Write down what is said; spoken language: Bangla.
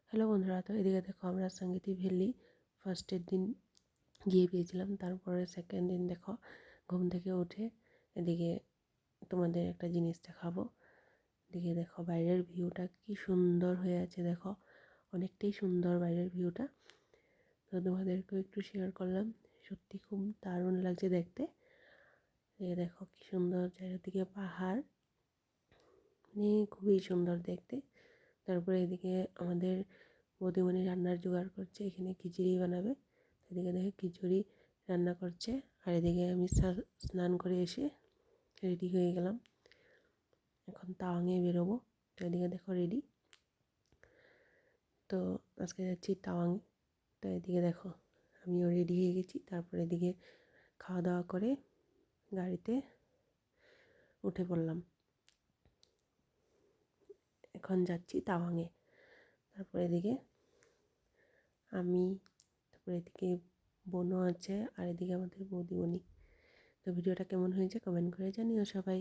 হ্যালো বন্ধুরা, তো এদিকে দেখো আমরা সঙ্গীতি ভ্যালি ফার্স্টের দিন গিয়ে পেয়েছিলাম। তারপরে সেকেন্ড দিন দেখো ঘুম থেকে উঠে এদিকে তোমাদের একটা জিনিস দেখাবো। এদিকে দেখো বাইরের ভিউটা কি সুন্দর হয়ে আছে, দেখো অনেকটাই সুন্দর বাইরের ভিউটা। তো তোমাদেরকেও একটু শেয়ার করলাম, সত্যি খুব দারুণ লাগছে দেখতে। এদিকে দেখো কি সুন্দর চারিদিকে পাহাড়, মানে খুবই সুন্দর দেখতে। তারপরে এদিকে আমাদের বৌদিমণি রান্নার জোগাড় করছে, এখানে খিচুড়ি বানাবে। এদিকে দেখে খিচুড়ি রান্না করছে, আর এদিকে আমি স্নান করে এসে রেডি হয়ে গেলাম, এখন তাওয়াঙে বেরোবো। তো এদিকে দেখো রেডি, তো আজকে যাচ্ছি তাওয়াঙে। তো এদিকে দেখো আমিও রেডি হয়ে গেছি। তারপরে এদিকে খাওয়া দাওয়া করে গাড়িতে উঠে পড়লাম, এখন যাচ্ছি তাওয়াঙে। তারপরে এদিকে আমি, তারপরে এদিকে বোনও আছে, আর এদিকে আমাদের বৌদিমণি। তো ভিডিওটা কেমন হয়েছে কমেন্ট করে জানিও সবাই।